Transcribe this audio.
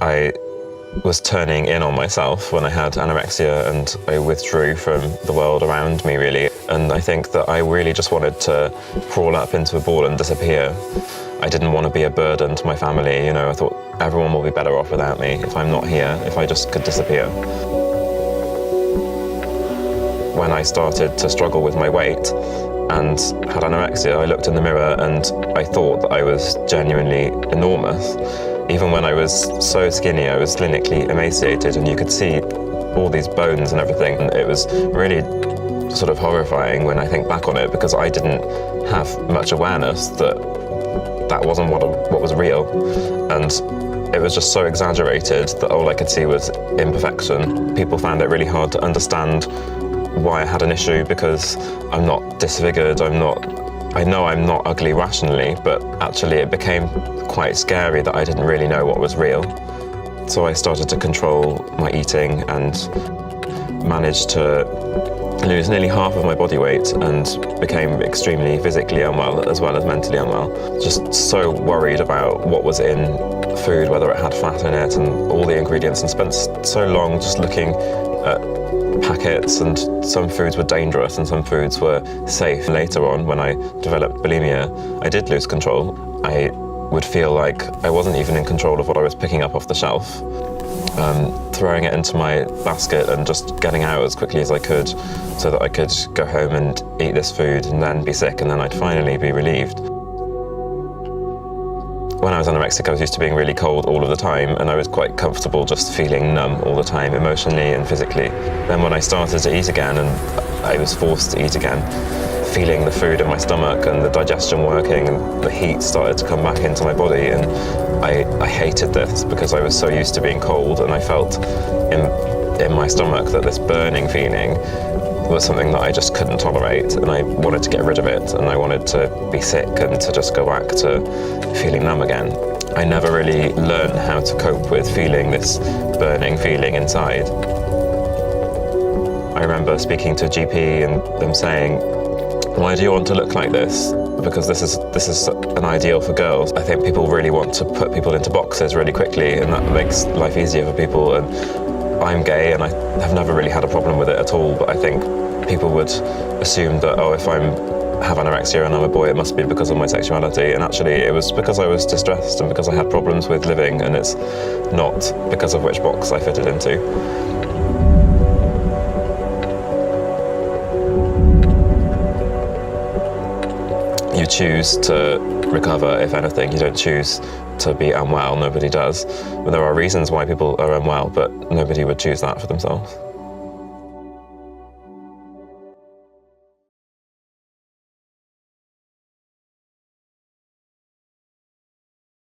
I was turning in on myself when I had anorexia, and I withdrew from the world around me, really. And I think that I really just wanted to crawl up into a ball and disappear. I didn't want to be a burden to my family, you know. I thought everyone will be better off without me if I'm not here, if I just could disappear. When I started to struggle with my weight and had anorexia, I looked in the mirror and I thought that I was genuinely enormous. Even when I was so skinny, I was clinically emaciated, and you could see all these bones and everything. And it was really sort of horrifying when I think back on it, because I didn't have much awareness that that wasn't what was real. And it was just so exaggerated that all I could see was imperfection. People found it really hard to understand why I had an issue, because I'm not disfigured, I know I'm not ugly rationally, but actually it became quite scary that I didn't really know what was real. So I started to control my eating and managed to lose nearly half of my body weight, and became extremely physically unwell as well as mentally unwell. Just so worried about what was in food, whether it had fat in it and all the ingredients, and spent so long just looking at packets, and some foods were dangerous and some foods were safe. Later on, when I developed bulimia, I did lose control. I would feel like I wasn't even in control of what I was picking up off the shelf. Throwing it into my basket and just getting out as quickly as I could so that I could go home and eat this food and then be sick, and then I'd finally be relieved. When I was anorexic, I was used to being really cold all of the time, and I was quite comfortable just feeling numb all the time, emotionally and physically. Then when I started to eat again, and I was forced to eat again, feeling the food in my stomach and the digestion working, and the heat started to come back into my body, and I hated this because I was so used to being cold, and I felt in my stomach that this burning feeling was something that I just couldn't tolerate, and I wanted to get rid of it, and I wanted to be sick and to just go back to feeling numb again. I never really learned how to cope with feeling this burning feeling inside. I remember speaking to a GP and them saying, "Why do you want to look like this? Because this is an ideal for girls." I think people really want to put people into boxes really quickly, and that makes life easier for people. And I'm gay, and I have never really had a problem with it at all, but I think people would assume that, oh, if I have anorexia and I'm a boy, it must be because of my sexuality. And actually it was because I was distressed and because I had problems with living, and it's not because of which box I fitted into. You choose to recover, if anything. You don't choose to be unwell. Nobody does. But there are reasons why people are unwell, but nobody would choose that for themselves.